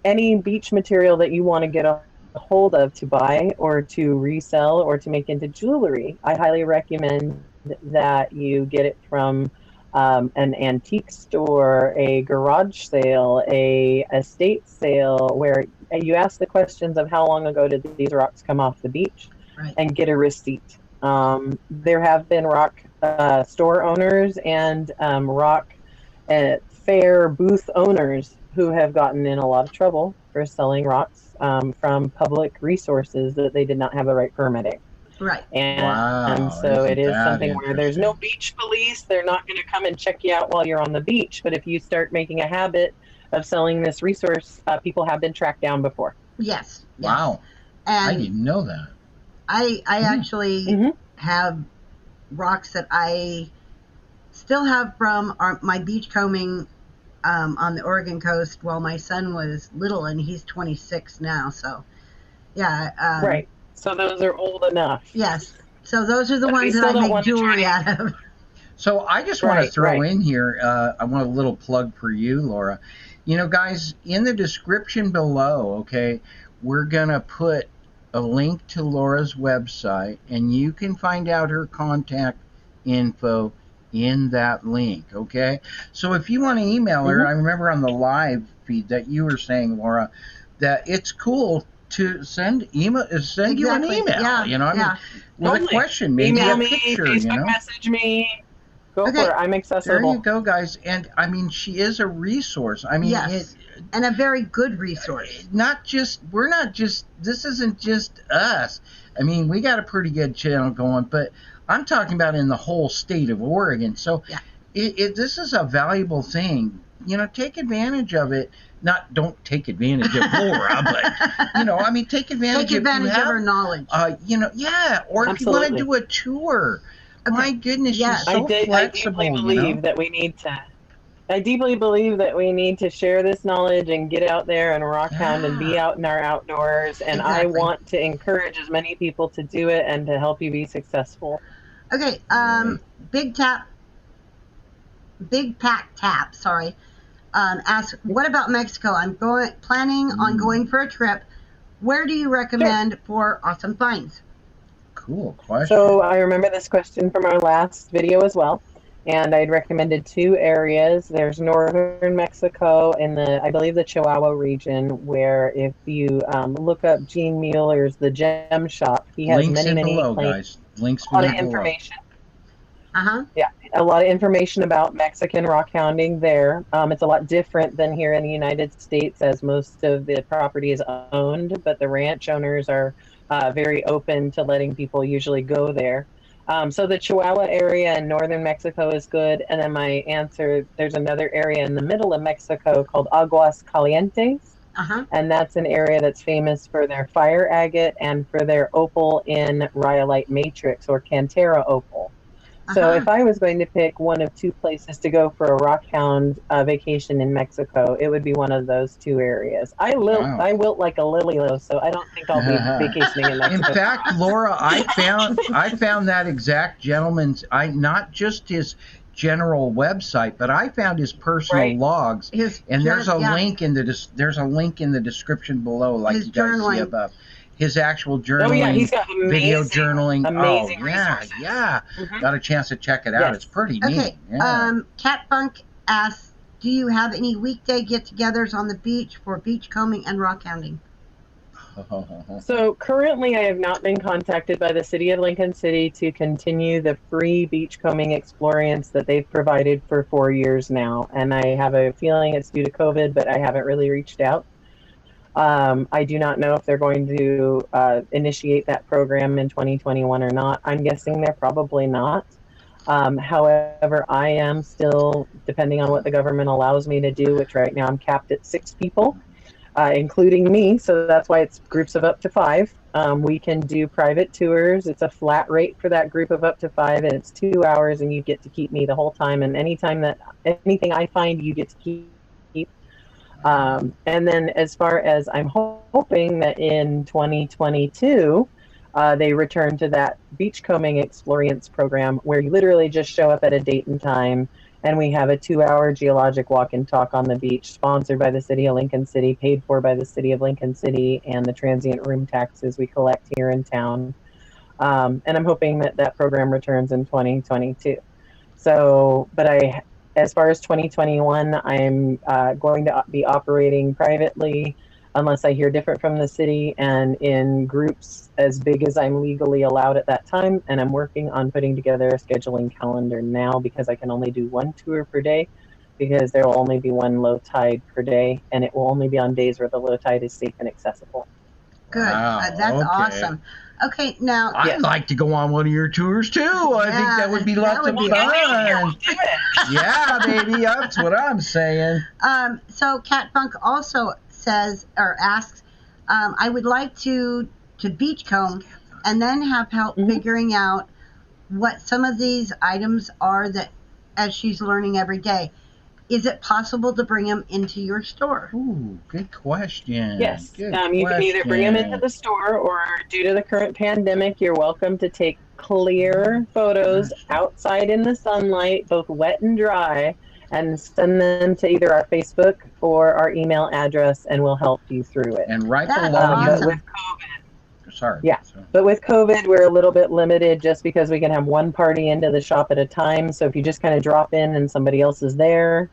any beach material that you want to get a hold of to buy or to resell or to make into jewelry, I highly recommend that you get it from an antique store, a garage sale, a estate sale, where you ask the questions of how long ago did these rocks come off the beach, and get a receipt. There have been rock store owners and rock fair booth owners who have gotten in a lot of trouble for selling rocks from public resources that they did not have the right permitting.
Right.
And so it is something where there's no beach police. They're not going to come and check you out while you're on the beach. But if you start making a habit of selling this resource, people have been tracked down before.
Yes.
Wow. And I didn't know that.
I actually have rocks that I still have from my beach combing on the Oregon coast while my son was little, and he's 26 now. So, yeah.
Right. So those are old enough.
Yes. So those are the ones that I make jewelry out of.
So I just want to throw in here, I want a little plug for you, Laura. You know, guys, in the description below, okay, we're going to put a link to Laura's website, and you can find out her contact info in that link, okay? So if you want to email her, I remember on the live feed that you were saying, Laura, that it's cool to send you an email, you know, I mean, with a question, maybe
email
a picture,
Facebook
you know,
message me. Go for it. I'm accessible.
There you go, guys. And I mean, she is a resource. I mean,
and a very good resource.
This isn't just us. I mean, we got a pretty good channel going, but I'm talking about in the whole state of Oregon. So this is a valuable thing. You know, take advantage of it. Don't take advantage of Laura, but, you know, I mean, take advantage of
her knowledge.
You know, or if you want to do a tour, My goodness,
Yes.
she's so flexible,
I deeply believe that we need to. I deeply believe that we need to share this knowledge and get out there and rockhound and be out in our outdoors. And I
Exactly.
want to encourage as many people to do it and to help you be successful.
Okay, Big Pack Tap, sorry, asks, what about Mexico? I'm planning on going for a trip. Where do you recommend for awesome finds?
Cool question.
So I remember this question from our last video as well. And I'd recommended 2 areas. There's northern Mexico in I believe the Chihuahua region, where if you look up Gene Mueller's The Gem Shop, he has
Links in
many
below,
claims,
guys. Links
a lot of
below.
information.
Uh-huh.
Yeah, a lot of information about Mexican rockhounding there. It's a lot different than here in the United States, as most of the property is owned, but the ranch owners are very open to letting people usually go there. So the Chihuahua area in northern Mexico is good. And then my answer, there's another area in the middle of Mexico called Aguas Calientes.
Uh-huh.
And that's an area that's famous for their fire agate and for their opal in rhyolite matrix or Cantera opal. So if I was going to pick one of 2 places to go for a rockhound vacation in Mexico, it would be one of those 2 areas. I wilt like a lily though, so I don't think I'll be vacationing in Mexico.
In fact, Laura, I found that exact gentleman's, not just his general website, but I found his personal logs, and there's a link in the description below, like
his
you guys
journaling.
see above. His actual journaling,
Oh yeah, he's got
video journaling.
Amazing
resources. Yeah. Got a chance to check it out.
Yes.
It's pretty neat.
Okay.
Yeah.
Cat Funk asks, do you have any weekday get-togethers on the beach for beach combing and rockhounding?
So currently I have not been contacted by the city of Lincoln City to continue the free beachcombing experience that they've provided for 4 years now. And I have a feeling it's due to COVID, but I haven't really reached out. I do not know if they're going to initiate that program in 2021 or not. I'm guessing they're probably not. However, I am still, depending on what the government allows me to do, which right now I'm capped at 6 people, including me. So that's why it's groups of up to 5. We can do private tours. It's a flat rate for that group of up to 5, and it's 2 hours, and you get to keep me the whole time. And anytime that anything I find, you get to keep. And then as far as I'm hoping that in 2022, they return to that beachcombing experience program where you literally just show up at a date and time, and we have a 2-hour geologic walk and talk on the beach, sponsored by the city of Lincoln City, paid for by the city of Lincoln City, and the transient room taxes we collect here in town. And I'm hoping that that program returns in 2022. So, but as far as 2021, I'm going to be operating privately unless I hear different from the city and in groups as big as I'm legally allowed at that time. And I'm working on putting together a scheduling calendar now because I can only do 1 tour per day because there will only be 1 low tide per day, and it will only be on days where the low tide is safe and accessible.
Good.
Wow,
That's awesome. Okay, now
I'd like to go on one of your tours too. I think that would be lots of fun. Yeah, baby, that's what I'm saying.
So Cat Funk also says or asks, I would like to beachcomb and then have help figuring out what some of these items are that as she's learning every day. Is it possible to bring them into your store?
Ooh, good question.
Yes.
Good
you can either bring them into the store, or due to the current pandemic, you're welcome to take clear photos outside in the sunlight, both wet and dry, and send them to either our Facebook or our email address, and we'll help you through it.
And right
That's
below
awesome.
With COVID,
sorry.
Yeah. But with COVID, we're a little bit limited just because we can have 1 party into the shop at a time. So if you just kind of drop in and somebody else is there,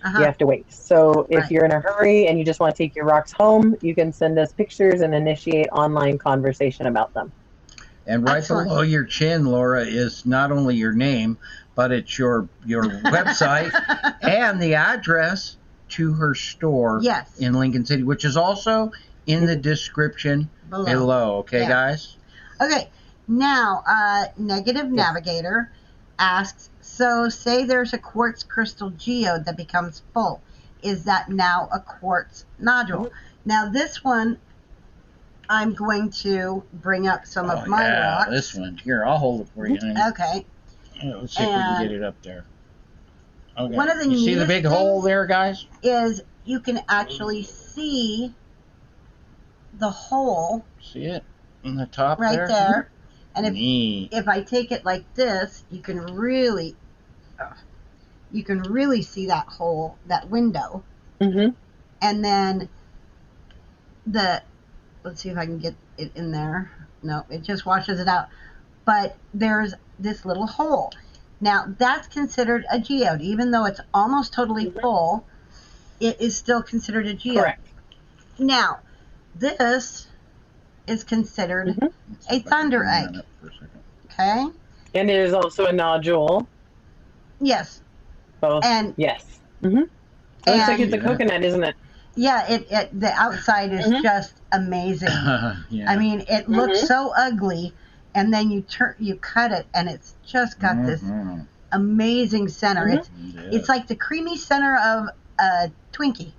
you have to wait. So if you're in a hurry and you just want to take your rocks home, you can send us pictures and initiate online conversation about them.
And right below your chin, Laura, is not only your name, but it's your website and the address to her store in Lincoln City, which is also in the description below. Okay, guys?
Okay. Now, Negative Navigator asks, so say there's a quartz crystal geode that becomes full. Is that now a quartz nodule? Now, this one, I'm going to bring up some of my rocks.
This one. Here, I'll hold it for you, honey.
Okay.
Yeah, let's see if we can get it up there. Okay.
One of the
you see the big hole there, guys?
Is you can actually see the hole.
See it on the top
right there. And
Neat.
if I take it like this, you can really see that hole, that window.
Mm-hmm.
And then let's see if I can get it in there. No, it just washes it out. But there's this little hole. Now, that's considered a geode. Even though it's almost totally full, it is still considered a geode.
Correct.
Now, this is considered a thunder egg. Okay?
And it is also a nodule.
Yes.
Both.
And
yes. Mm-hmm. It looks like it's a coconut, isn't it?
Yeah, the outside is just amazing.
Yeah.
I mean, it looks so ugly, and then you cut it, and it's just got this amazing center. It's like the creamy center of a Twinkie.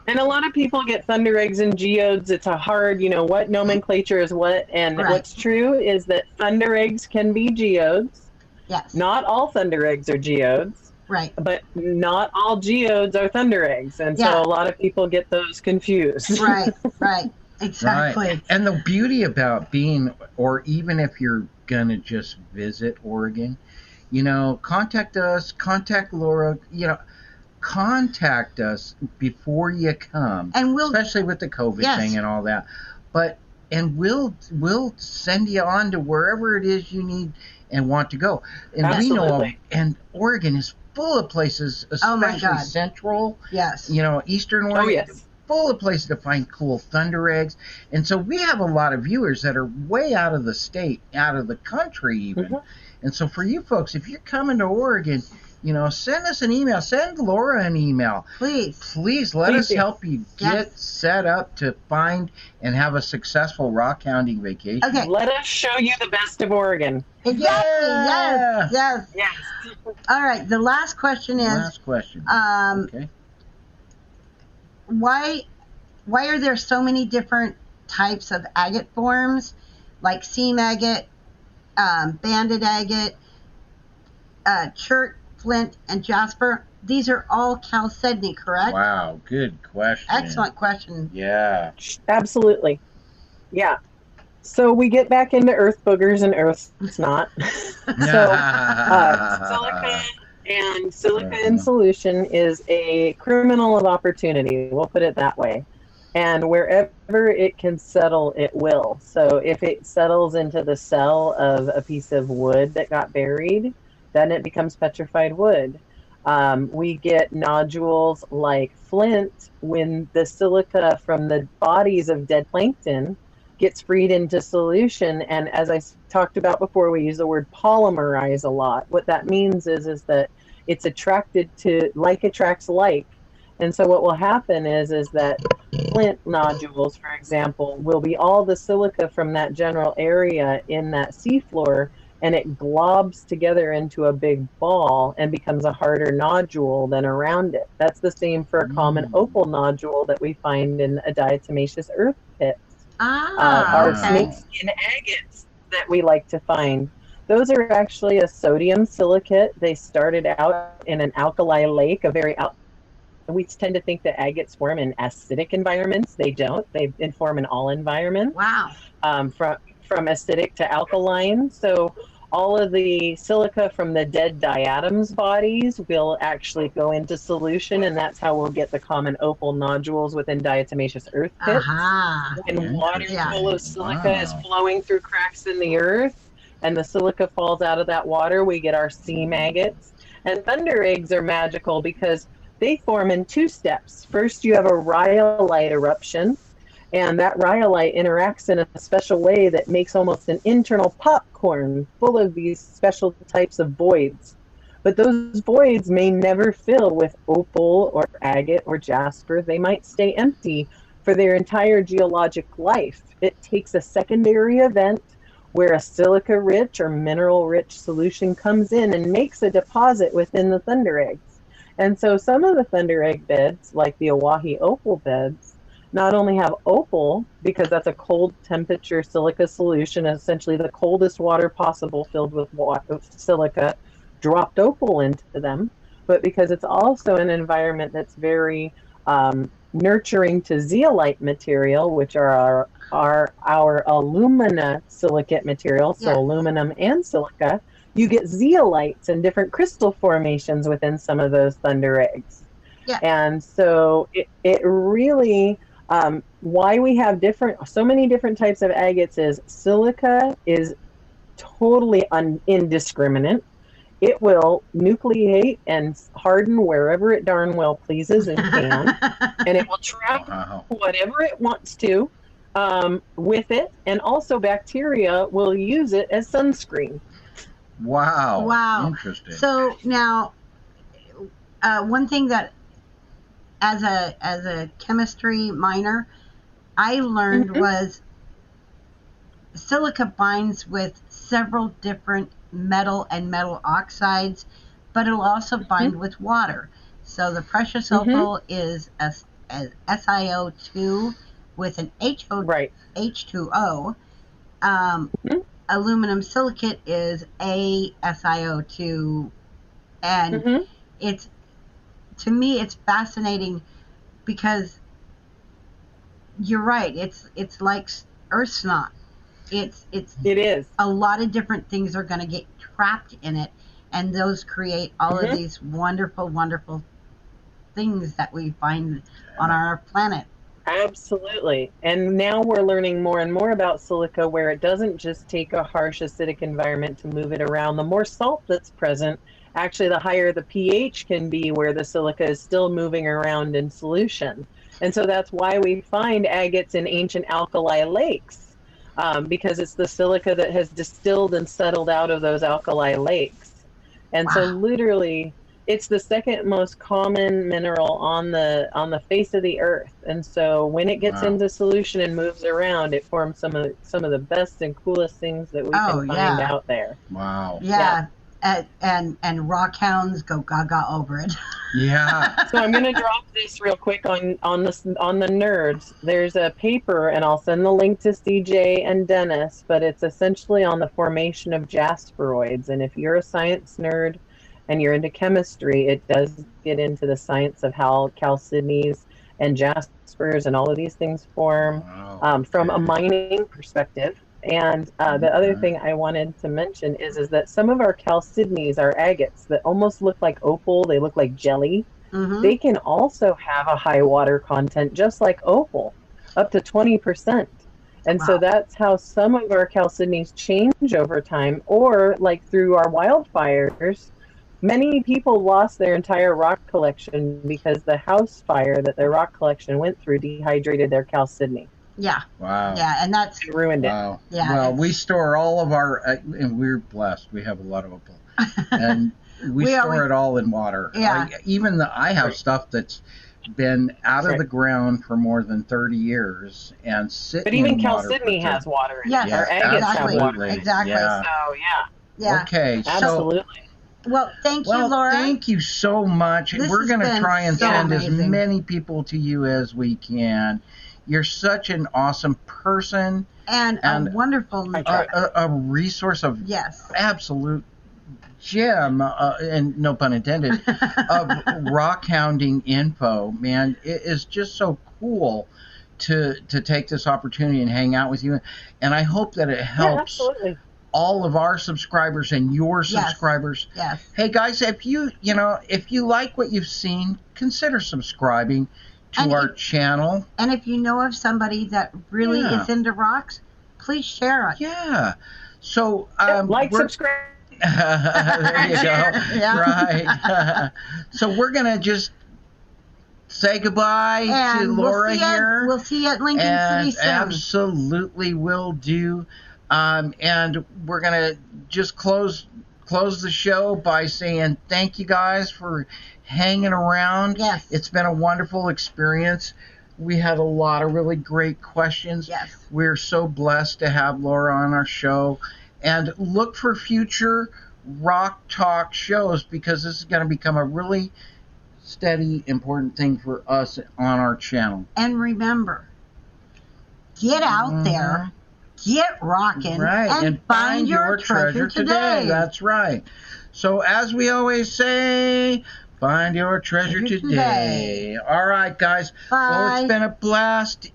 And a lot of people get thunder eggs and geodes. It's a hard, what nomenclature is what. And what's true is that thunder eggs can be geodes.
Yes.
Not all thunder eggs are geodes.
Right.
But not all geodes are thunder eggs. And so a lot of people get those confused.
Right. Exactly.
Right. And the beauty about being, or even if you're going to just visit Oregon, contact us, contact Laura, contact us before you come,
and
especially with the COVID thing and all that. And we'll send you on to wherever it is you need and want to go. And
Absolutely.
we know, and Oregon is full of places, especially central.
Yes.
Eastern Oregon.
Oh, yes.
Full of places to find cool thunder eggs. And so we have a lot of viewers that are way out of the state, out of the country even. And so for you folks, if you're coming to Oregon, send us an email. Send Laura an email. Please let us help you get set up to find and have a successful rockhounding vacation.
Okay.
Let us show you the best of Oregon.
Exactly.
Yeah.
Yes. All right. The last question is.
Okay.
Why are there so many different types of agate forms, like seam agate, banded agate, chert, flint, and jasper? These are all chalcedony, correct?
Wow, good question.
Excellent question.
Yeah.
Absolutely. Yeah. So we get back into earth boogers and earth snot. Silica in solution is a criminal of opportunity. We'll put it that way. And wherever it can settle, it will. So if it settles into the cell of a piece of wood that got buried, then it becomes petrified wood. We get nodules like flint when the silica from the bodies of dead plankton gets freed into solution. And as I talked about before, we use the word polymerize a lot. What that means is that it's attracted to, like attracts like. And so what will happen is that flint nodules, for example, will be all the silica from that general area in that seafloor, and it globs together into a big ball and becomes a harder nodule than around it. That's the same for a common opal nodule that we find in a diatomaceous earth pits. Our snakeskin agates that we like to find. Those are actually a sodium silicate. They started out in an alkali lake, we tend to think that agates form in acidic environments. They don't. They form in all environments.
Wow.
From acidic to alkaline. So all of the silica from the dead diatoms bodies will actually go into solution, and that's how we'll get the common opal nodules within diatomaceous earth pits. And water full of silica is flowing through cracks in the earth, and the silica falls out of that water. We get our seam agates. And thunder eggs are magical because they form in two steps. First, you have a rhyolite eruption, and that rhyolite interacts in a special way that makes almost an internal popcorn full of these special types of voids. But those voids may never fill with opal or agate or jasper. They might stay empty for their entire geologic life. It takes a secondary event where a silica-rich or mineral-rich solution comes in and makes a deposit within the thunder eggs. And so some of the thunder egg beds, like the Oahe opal beds, not only have opal, because that's a cold temperature silica solution, essentially the coldest water possible filled with silica, dropped opal into them, but because it's also an environment that's very nurturing to zeolite material, which are our alumina silicate material, so aluminum and silica, you get zeolites and different crystal formations within some of those thunder eggs.
Yeah.
And so it really, why we have so many different types of agates is silica is totally indiscriminate. It will nucleate and harden wherever it darn well pleases and can, and it will trap whatever it wants to with it, and also bacteria will use it as sunscreen.
Wow.
Wow.
Interesting.
So now, one thing that, as a chemistry minor, I learned was silica binds with several different metal and metal oxides, but it'll also bind with water. So the precious opal is a SiO2 with an H2O. Aluminum silicate is a SiO2, and to me it's fascinating because you're right. It's like earth snot. It is. A lot of different things are going to get trapped in it, and those create all of these wonderful, wonderful things that we find on our planet.
Absolutely. And now we're learning more and more about silica, where it doesn't just take a harsh acidic environment to move it around. The more salt that's present, actually the higher the pH can be, where the silica is still moving around in solution. And so that's why we find agates in ancient alkali lakes. Because it's the silica that has distilled and settled out of those alkali lakes. And so literally it's the second most common mineral on the face of the earth. And so when it gets into solution and moves around, it forms some of the best and coolest things that we can find out there.
Wow.
Yeah. And rockhounds go gaga over it.
Yeah.
So I'm going to drop this real quick on the nerds. There's a paper, and I'll send the link to SeaJay and Dennis, but it's essentially on the formation of jasperoids. And if you're a science nerd and you're into chemistry, it does get into the science of how chalcedonies and jaspers and all of these things form from a mining perspective. And the other thing I wanted to mention is that some of our chalcedonies, our agates that almost look like opal, they look like jelly, they can also have a high water content, just like opal, up to 20%. And so that's how some of our chalcedonies change over time, or like through our wildfires. Many people lost their entire rock collection because the house fire that their rock collection went through dehydrated their chalcedony.
Yeah.
Wow.
Yeah, and that's
ruined it.
Wow.
Yeah.
Well, we store all of our, and we're blessed. We have a lot of opal, and we store it all in water.
Yeah.
I have stuff that's been out of the ground for more than 30 years and sitting in water.
But even chalcedony has water in it.
Yes,
our agates
exactly.
have water.
Exactly.
Yeah.
So
Yeah.
Okay.
Absolutely.
Well, thank you, Laura.
Thank you so much. We're going to try and send as many people to you as we can. You're such an awesome person.
And a wonderful
a resource of absolute gem, and no pun intended, of rockhounding info. Man, it is just so cool to take this opportunity and hang out with you. And I hope that it helps all of our subscribers and your subscribers.
Yes.
Hey guys, if you like what you've seen, consider subscribing to our channel.
And if you know of somebody that really is into rocks, please share it.
Yeah. So
subscribe.
There you go. Right. So we're gonna just say goodbye to Laura here.
We'll see you at Lincoln City soon.
Absolutely will do. And we're gonna just close the show by saying thank you guys for hanging around.
Yes.
It's been a wonderful experience. We had a lot of really great questions.
Yes.
We're so blessed to have Laura on our show. And look for future Rock Talk shows, because this is going to become a really steady, important thing for us on our channel.
And remember, get out there, get rocking,
right,
and find your treasure today.
That's right. So as we always say, find your treasure today. All right, guys.
Bye.
Well, it's been a blast.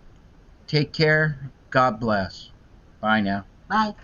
Take care. God bless. Bye now.
Bye.